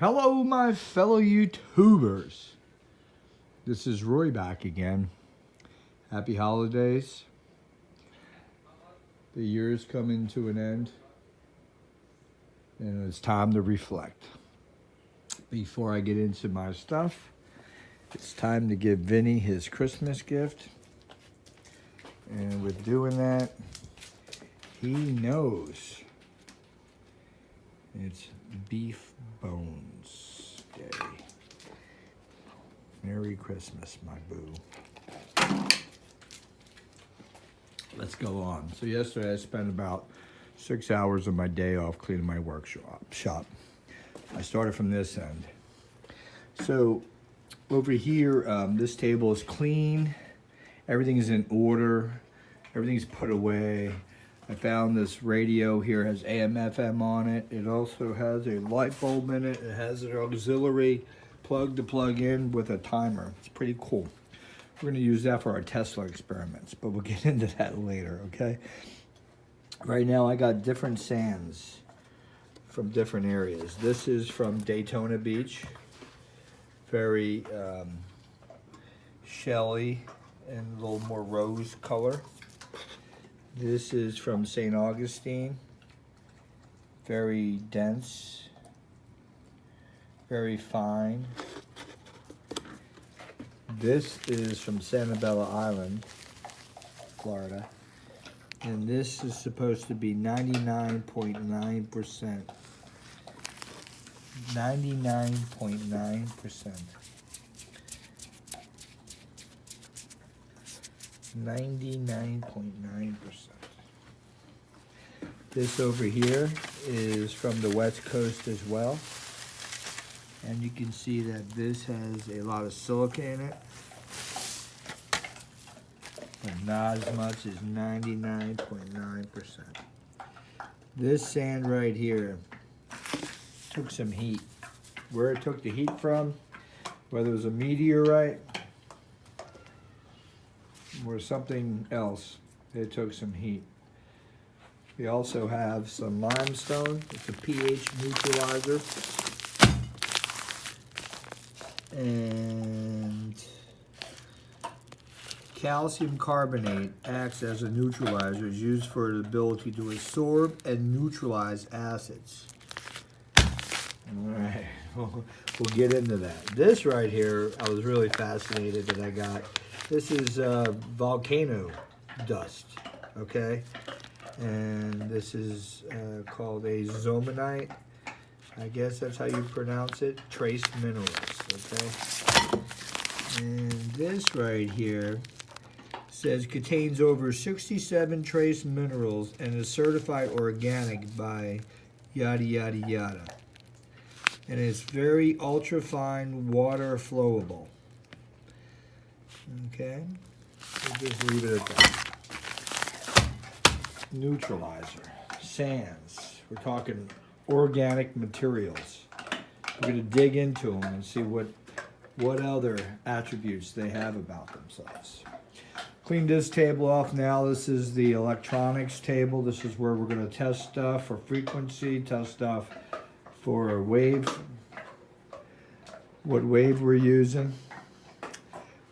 Hello, my fellow YouTubers. This is Roy back again. Happy holidays. The year's coming to an end, and it's time to reflect. Before I get into my stuff, it's time to give Vinny his Christmas gift. And with doing that, he knows it's beef bones day. Merry Christmas, my boo. Let's go on. So yesterday I spent about 6 hours of my day off cleaning my workshop. I started from this end. So over here, this table is clean. Everything is in order. Everything's put away. I found this radio here, has AM, FM on it. It also has a light bulb in it. It has an auxiliary plug to plug in with a timer. It's pretty cool. We're gonna use that for our Tesla experiments, but we'll get into that later, okay? Right now I got different sands from different areas. This is from Daytona Beach. Very shelly and a little more rose color. This is from St. Augustine. Very dense, very fine. This is from Sanibel Island, Florida. And this is supposed to be 99.9%. 99.9%. 99.9%. This over here is from the West Coast as well. And you can see that this has a lot of silica in it. But not as much as 99.9%. This sand right here took some heat. Where it took the heat from, whether it was a meteorite or something else, it took some heat. We also have some limestone. It's a pH neutralizer. And calcium carbonate acts as a neutralizer. It's used for the ability to absorb and neutralize acids. All right, we'll get into that. This right here, I was really fascinated that I got. This is volcano dust, okay? And this is called a zomonite. I guess that's how you pronounce it. Trace minerals, okay? And this right here says contains over 67 trace minerals and is certified organic by yada yada yada. And it's very ultra fine water flowable. Okay, we'll just leave it at that. Neutralizer, sands. We're talking organic materials. We're going to dig into them and see what other attributes they have about themselves. Clean this table off now. This is the electronics table. This is where we're going to test stuff for frequency, test stuff for wave, what wave we're using.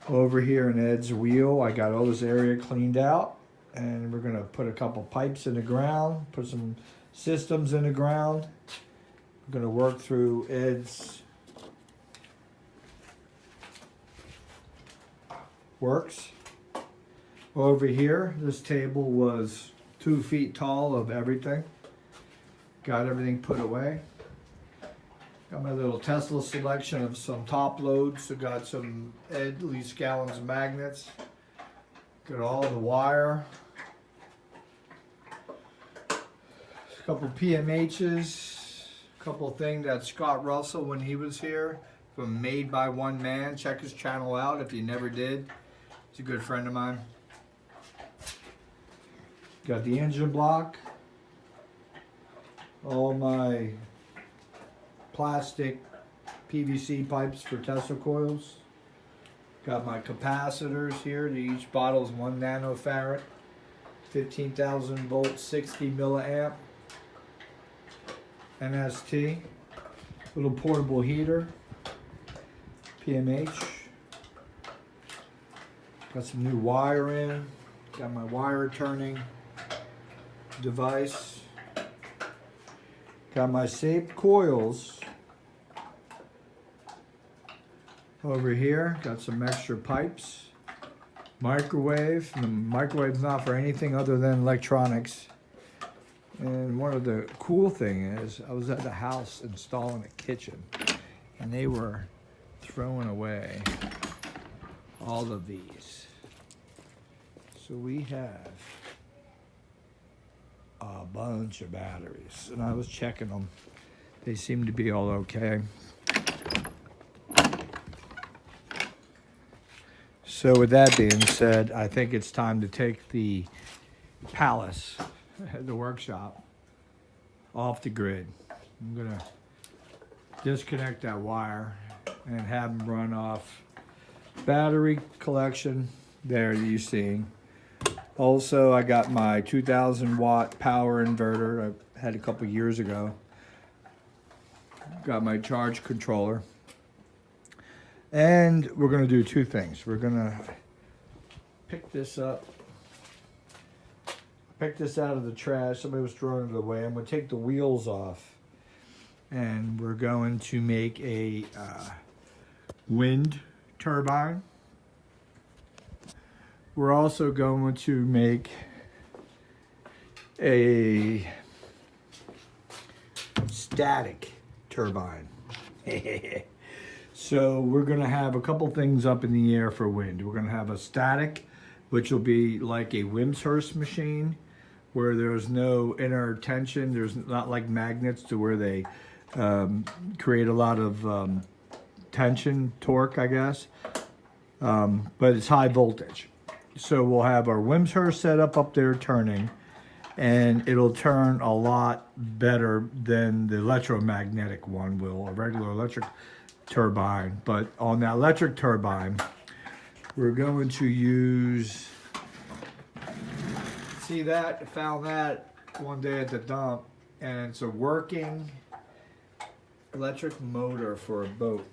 Over here in Ed's wheel, I got all this area cleaned out, and we're going to put a couple pipes in the ground, put some systems in the ground. We're going to work through Ed's works. Over here, this table was 2 feet tall of everything. Got everything put away. Got my little Tesla selection of some top loads. I got some Ed Leedskalnin's magnets. Got all the wire. A couple PMHs. A couple things that Scott Russell, when he was here, from Made by One Man. Check his channel out if you never did. He's a good friend of mine. Got the engine block. All my plastic PVC pipes for Tesla coils. Got my capacitors here. Each bottle is 1 nanofarad, 15,000 volts, 60 milliamp. NST. Little portable heater, PMH. Got some new wire in. Got my wire turning device. Got my safe coils over here. Got some extra pipes. Microwave. And the microwave's not for anything other than electronics. And one of the cool thing is, I was at the house installing a kitchen, and they were throwing away all of these. So we have a bunch of batteries, and I was checking them. They seem to be all okay. So with that being said, I think it's time to take the Palace, the workshop, off the grid. I'm gonna disconnect that wire and have them run off battery collection there that you're seeing. Also, I got my 2000 watt power inverter I had a couple years ago. Got my charge controller. And we're gonna do two things. We're gonna pick this up. Pick this out of the trash. Somebody was throwing it away. I'm gonna take the wheels off. And we're going to make a wind turbine. We're also going to make a static turbine. So we're going to have a couple things up in the air for wind. We're going to have a static, which will be like a Wimshurst machine, where there's no inner tension. There's not like magnets to where they create a lot of tension, torque, I guess. But it's high voltage. So we'll have our Wimshurst setup up there turning, and it'll turn a lot better than the electromagnetic one will, a regular electric turbine. But on that electric turbine, we're going to use, see that? I found that one day at the dump, and it's a working electric motor for a boat.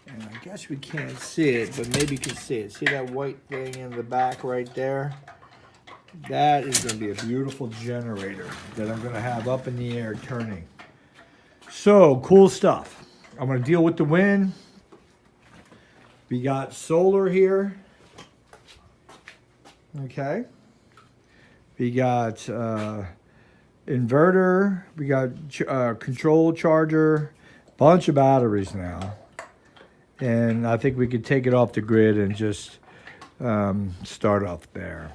And I guess we can't see it, but maybe you can see it. See that white thing in the back right there? That is going to be a beautiful generator that I'm going to have up in the air turning. So, cool stuff. I'm going to deal with the wind. We got solar here. Okay. We got inverter. We got control charger. Bunch of batteries now. And I think we could take it off the grid and just start off there.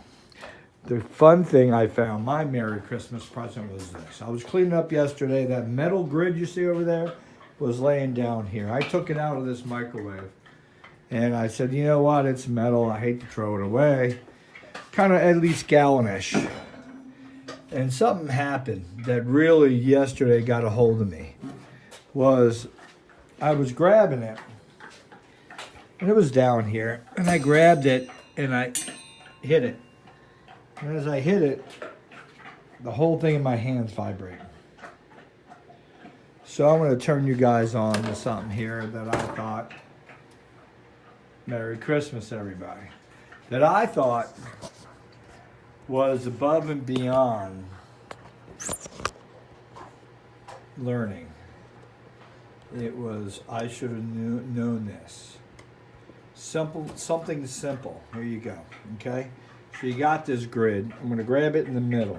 The fun thing I found, my Merry Christmas present, was this. I was cleaning up yesterday. That metal grid you see over there was laying down here. I took it out of this microwave. And I said, you know what? It's metal. I hate to throw it away. Kind of at Leedskalnin-ish. And something happened that really yesterday got a hold of me. I was grabbing it. And it was down here, and I grabbed it, and I hit it. And as I hit it, the whole thing in my hand's vibrating. So I'm going to turn you guys on to something here that I thought, Merry Christmas, everybody, that I thought was above and beyond learning. It was, I should have known this. Something simple. Here you go. Okay? So you got this grid. I'm going to grab it in the middle.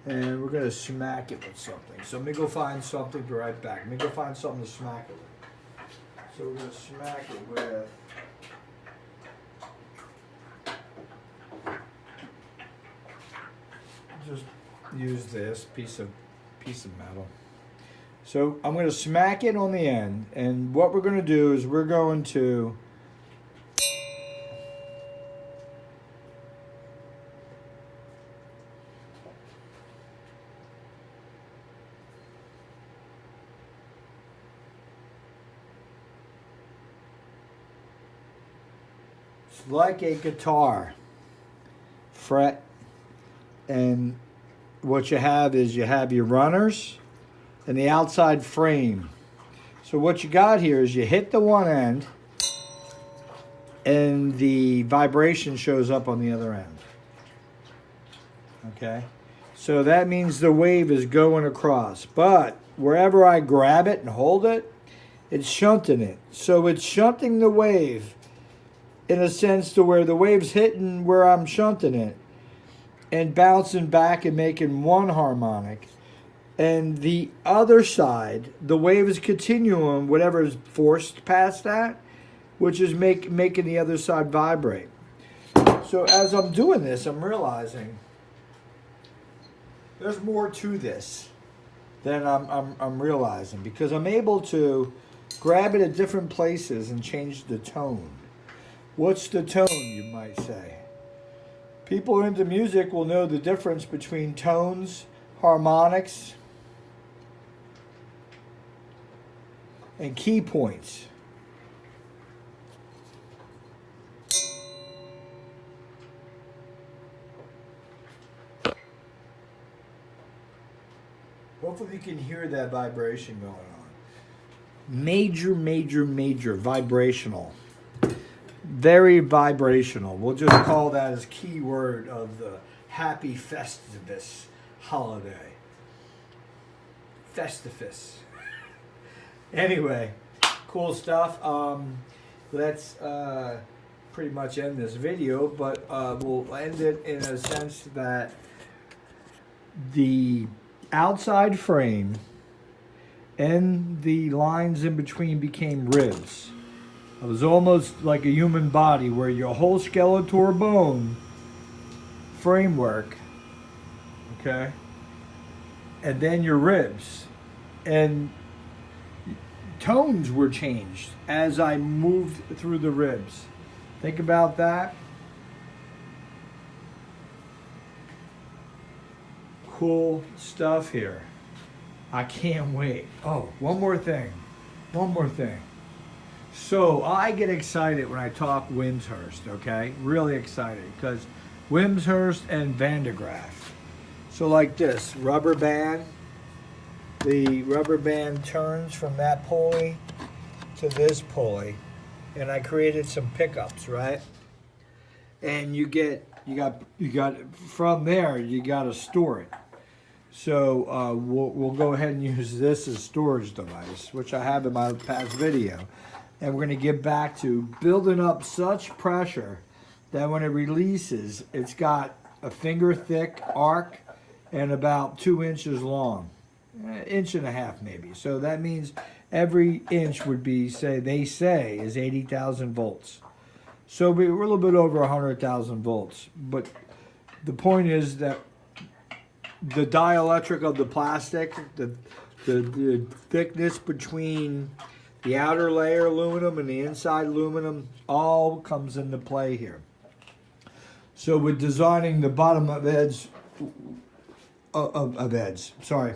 And we're going to smack it with something. So let me go find something. Be right back. Let me go find something to smack it with. So we're going to smack it with... Just use this piece of metal. So I'm going to smack it on the end. And what we're going to do is we're going to... like a guitar fret, and what you have is you have your runners and the outside frame. So what you got here is you hit the one end, and the vibration shows up on the other end. Okay? So that means the wave is going across. But wherever I grab it and hold it, it's shunting it. So it's shunting the wave in a sense to where the wave's hitting where I'm shunting it and bouncing back and making one harmonic. And the other side, the wave is continuing whatever is forced past that, which is making the other side vibrate. So as I'm doing this, I'm realizing there's more to this than I'm realizing, because I'm able to grab it at different places and change the tone. What's the tone, you might say? People into music will know the difference between tones, harmonics, and key points. Hopefully you can hear that vibration going on. Major, major, major vibrational. Very vibrational. We'll just call that as keyword of the happy Festivus holiday. Festivus. Anyway, cool stuff. Let's pretty much end this video, but we'll end it in a sense that the outside frame and the lines in between became ribs. It was almost like a human body where your whole skeletal bone framework, okay, and then your ribs, and tones were changed as I moved through the ribs. Think about that. Cool stuff here. I can't wait. Oh, one more thing. So I get excited when I talk Wimshurst, okay? Really excited, because Wimshurst and Van de Graaff. So like this, rubber band. The rubber band turns from that pulley to this pulley, and I created some pickups, right? And you got from there you got to store it. So we'll go ahead and use this as storage device, which I have in my past video. And we're going to get back to building up such pressure that when it releases, it's got a finger thick arc and about 2 inches long, an inch and a half maybe. So that means every inch would be, they say, is 80,000 volts. So we're a little bit over 100,000 volts. But the point is that the dielectric of the plastic, the thickness between the outer layer aluminum and the inside aluminum all comes into play here. So with designing the bottom of edge, sorry,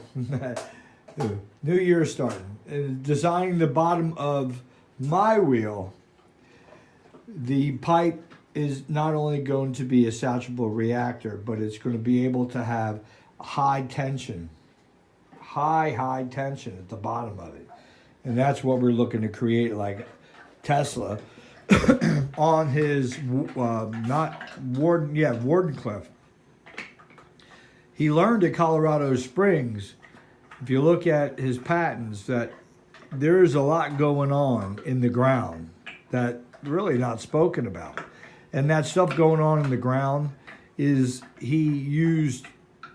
new year starting. Designing the bottom of my wheel, the pipe is not only going to be a saturable reactor, but it's going to be able to have high tension at the bottom of it. And that's what we're looking to create, like Tesla on his, Wardenclyffe. He learned at Colorado Springs, if you look at his patents, that there's a lot going on in the ground that really not spoken about. And that stuff going on in the ground is he used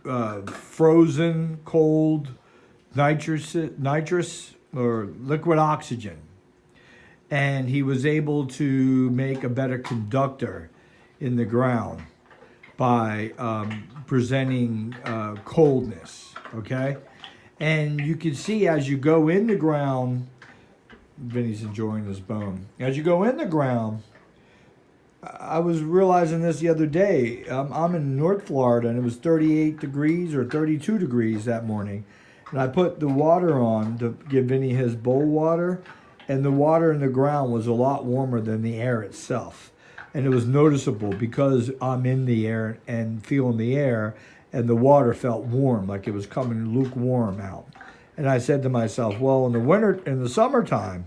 frozen, cold, nitrous or liquid oxygen. And he was able to make a better conductor in the ground by presenting coldness, okay? And you can see as you go in the ground, Vinny's enjoying this bone. As you go in the ground, I was realizing this the other day. I'm in North Florida, and it was 38 degrees or 32 degrees that morning. And I put the water on to give Vinny his bowl water, and the water in the ground was a lot warmer than the air itself. And it was noticeable because I'm in the air and feeling the air, and the water felt warm, like it was coming lukewarm out. And I said to myself, well, in the summertime,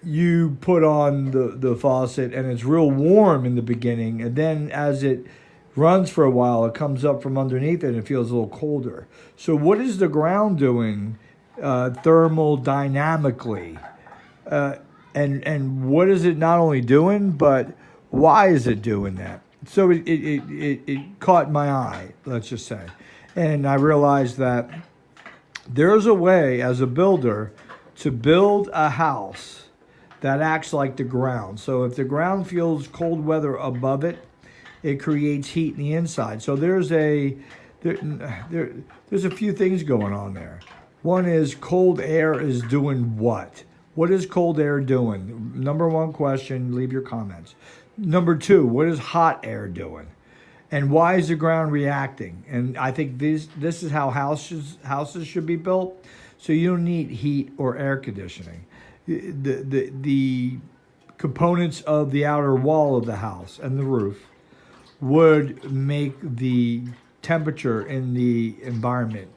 you put on the faucet and it's real warm in the beginning, and then as it runs for a while, it comes up from underneath it and it feels a little colder. So what is the ground doing thermodynamically? And what is it not only doing, but why is it doing that? So it caught my eye, let's just say. And I realized that there's a way as a builder to build a house that acts like the ground. So if the ground feels cold weather above it, it creates heat in the inside. So there's a few things going on there. One is cold air is doing what? What is cold air doing? Number one question, leave your comments. Number two, what is hot air doing? And why is the ground reacting? And I think this is how houses should be built. So you don't need heat or air conditioning. The components of the outer wall of the house and the roof would make the temperature in the environment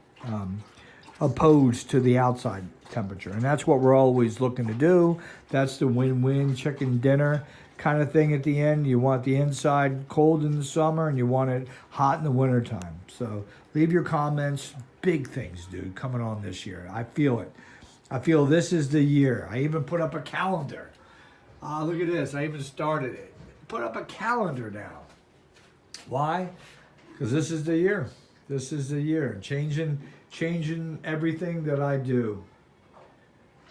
opposed to the outside temperature. And that's what we're always looking to do. That's the win-win chicken dinner kind of thing at the end. You want the inside cold in the summer and you want it hot in the wintertime. So leave your comments. Big things, dude, coming on this year. I feel it. I feel this is the year. I even put up a calendar. Look at this. I even started it. Put up a calendar now. Why? Because this is the year. This is the year. Changing everything that I do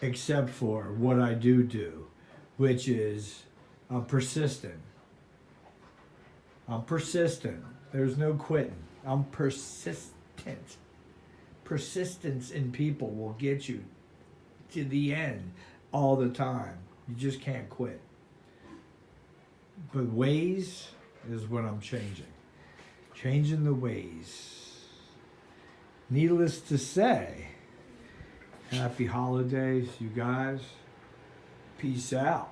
except for what I do, which is I'm persistent. I'm persistent. There's no quitting. I'm persistent. Persistence in people will get you to the end all the time. You just can't quit. But ways is what I'm changing. Changing the ways. Needless to say, happy holidays, you guys. Peace out.